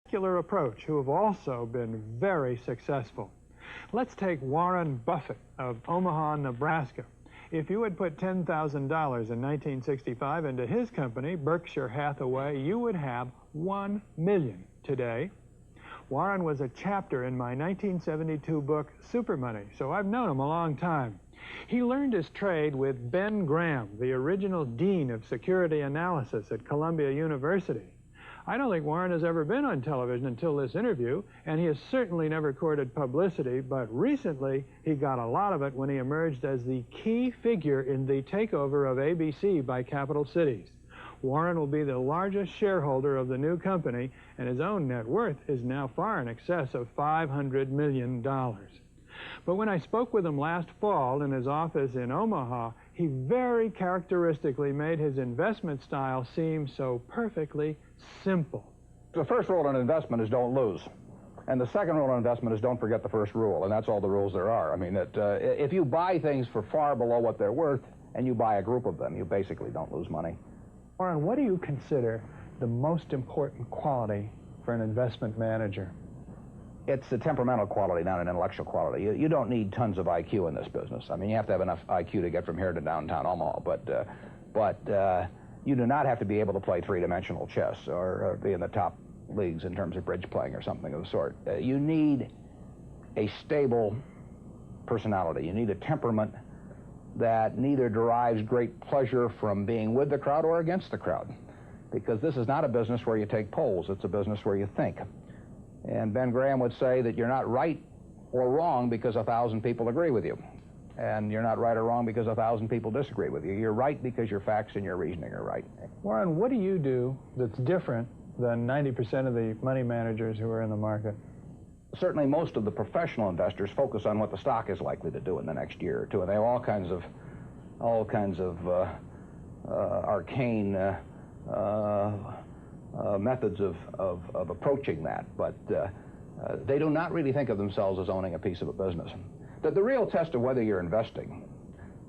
particular approach who have also been very successful. Let's take Warren Buffett of Omaha, Nebraska. If you had put $10,000 in 1965 into his company, Berkshire Hathaway, you would have $1 million today. Warren was a chapter in my 1972 book, Super Money, so I've known him a long time. He learned his trade with Ben Graham, the original dean of security analysis at Columbia University. I don't think Warren has ever been on television until this interview, and he has certainly never courted publicity, but recently he got a lot of it when he emerged as the key figure in the takeover of ABC by Capital Cities. Warren will be the largest shareholder of the new company, and his own net worth is now far in excess of $500 million. But when I spoke with him last fall in his office in Omaha, he very characteristically made his investment style seem so perfectly simple. The first rule in investment is don't lose. And the second rule in investment is don't forget the first rule, and that's all the rules there are. I mean, if you buy things for far below what they're worth and you buy a group of them, you basically don't lose money. Warren, what do you consider the most important quality for an investment manager? It's a temperamental quality, not an intellectual quality. You don't need tons of IQ in this business. I mean, you have to have enough IQ to get from here to downtown Omaha, but you do not have to be able to play three-dimensional chess or be in the top leagues in terms of bridge playing or something of the sort. You need a stable personality. You need a temperament that neither derives great pleasure from being with the crowd or against the crowd, because this is not a business where you take polls. It's a business where you think. And Ben Graham would say that you're not right or wrong because 1,000 people agree with you. And you're not right or wrong because 1,000 people disagree with you. You're right because your facts and your reasoning are right. Warren, what do you do that's different than 90% of the money managers who are in the market? Certainly most of the professional investors focus on what the stock is likely to do in the next year or two, and they have all kinds of arcane methods of approaching that, but they do not really think of themselves as owning a piece of a business. The real test of whether you're investing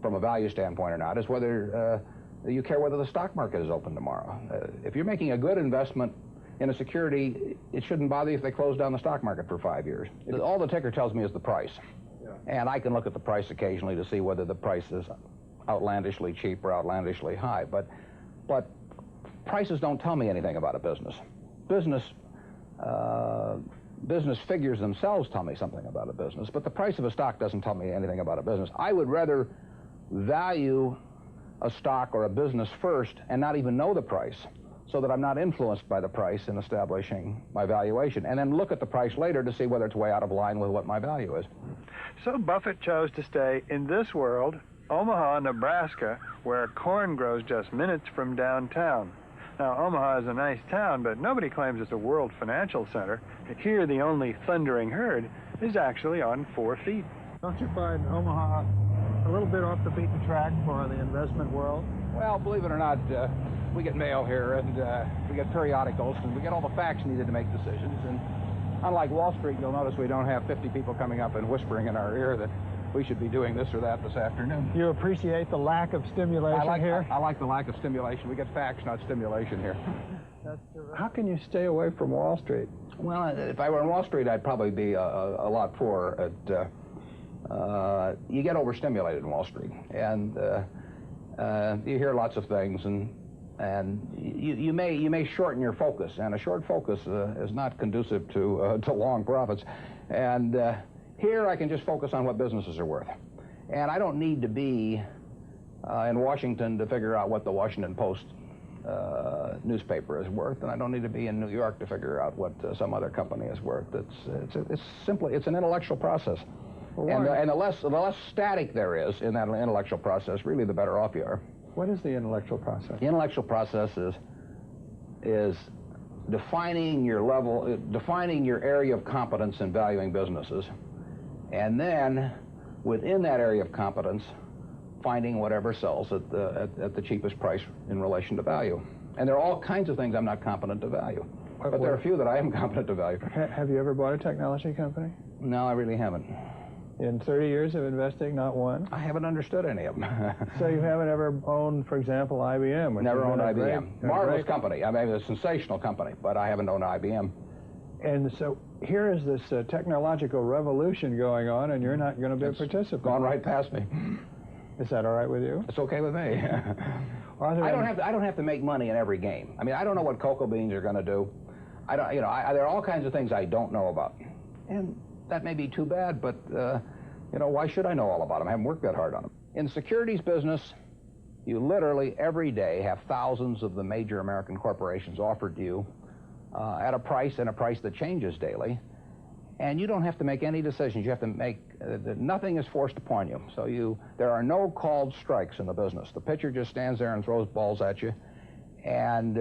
from a value standpoint or not is whether you care whether the stock market is open tomorrow. If you're making a good investment in a security, it shouldn't bother you if they close down the stock market for 5 years. All the ticker tells me is the price. Yeah. And I can look at the price occasionally to see whether the price is outlandishly cheap or outlandishly high, but prices don't tell me anything about a business. Business figures themselves tell me something about a business, but the price of a stock doesn't tell me anything about a business. I would rather value a stock or a business first and not even know the price, so that I'm not influenced by the price in establishing my valuation, and then look at the price later to see whether it's way out of line with what my value is. So Buffett chose to stay in this world, Omaha, Nebraska, where corn grows just minutes from downtown. Now, Omaha is a nice town, but nobody claims it's a world financial center. Here, the only thundering herd is actually on 4 feet. Don't you find Omaha a little bit off the beaten track for the investment world? Well, believe it or not, we get mail here, and we get periodicals, and we get all the facts needed to make decisions. And unlike Wall Street, you'll notice we don't have 50 people coming up and whispering in our ear that we should be doing this or that this afternoon. You appreciate the lack of stimulation here? I like the lack of stimulation. We get facts, not stimulation here. That's terrific. How can you stay away from Wall Street? Well, if I were on Wall Street, I'd probably be a lot poorer. You get overstimulated in Wall Street, and you hear lots of things, and you may shorten your focus, and a short focus is not conducive to long profits. And here I can just focus on what businesses are worth, and I don't need to be in Washington to figure out what the Washington Post newspaper is worth, and I don't need to be in New York to figure out what some other company is worth. It's an intellectual process. And the less static there is in that intellectual process, really the better off you are. What is the intellectual process? The intellectual process is defining your area of competence in valuing businesses, and then within that area of competence, finding whatever sells at the cheapest price in relation to value. And there are all kinds of things I'm not competent to value, but there are a few that I am competent to value. Have you ever bought a technology company? No, I really haven't. In 30 years of investing, not one? I haven't understood any of them. So you haven't ever owned, for example, IBM? Never owned IBM. Marvelous company. I mean, a sensational company, but I haven't owned IBM. And so here is this technological revolution going on, and you're not going to be a participant. Gone right past me. Is that all right with you? It's okay with me. I don't have to make money in every game. I mean, I don't know what cocoa beans are going to do. There are all kinds of things I don't know about, and that may be too bad. But why should I know all about them? I haven't worked that hard on them. In the securities business, you literally every day have thousands of the major American corporations offered to you at a price that changes daily, and you don't have to make any decisions. You have to make nothing is forced upon you. So there are no called strikes in the business. The pitcher just stands there and throws balls at you, and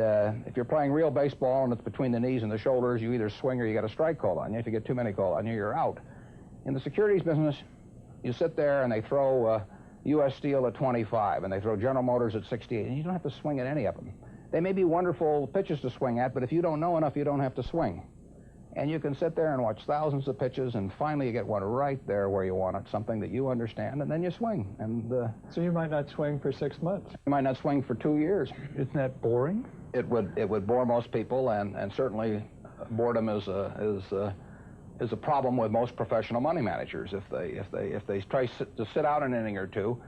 if you're playing real baseball and it's between the knees and the shoulders, you either swing or you get a strike called on you. If you get too many called on you, you're out. In the securities business, you sit there and they throw U.S. Steel at 25, and they throw General Motors at 68, and you don't have to swing at any of them. They may be wonderful pitches to swing at, but if you don't know enough, you don't have to swing. And you can sit there and watch thousands of pitches, and finally you get one right there where you want it, something that you understand, and then you swing. And so you might not swing for 6 months. You might not swing for 2 years. Isn't that boring? It would bore most people, and certainly boredom is a problem with most professional money managers. If they try to sit out an inning or two,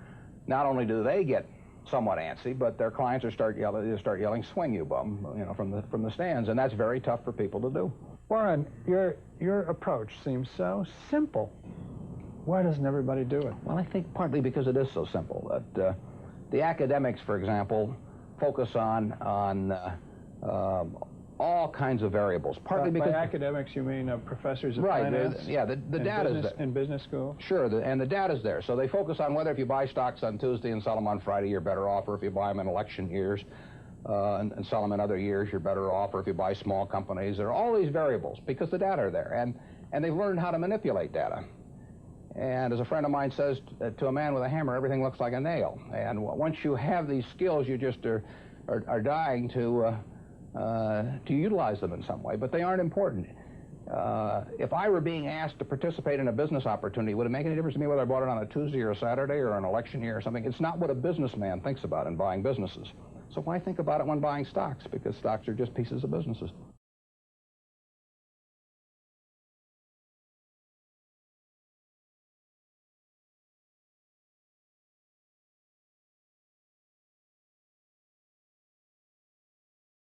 not only do they get somewhat antsy, but their clients start yelling, "Swing, you bum!" from the stands, and that's very tough for people to do. Warren, your approach seems so simple. Why doesn't everybody do it? Well, I think partly because it is so simple. That the academics, for example, focus on all kinds of variables. Partly because by academics you mean professors of right, finance? Yeah, the data's there. In business school? Sure, and the data's there. So they focus on whether if you buy stocks on Tuesday and sell them on Friday, you're better off, or if you buy them in election years and sell them in other years, you're better off, or if you buy small companies. There are all these variables because the data are there, and they've learned how to manipulate data. And as a friend of mine says, to a man with a hammer, everything looks like a nail. And once you have these skills, you just are dying to utilize them in some way, but they aren't important. If I were being asked to participate in a business opportunity, would it make any difference to me whether I bought it on a Tuesday or a Saturday or an election year or something? It's not what a businessman thinks about in buying businesses. So why think about it when buying stocks? Because stocks are just pieces of businesses.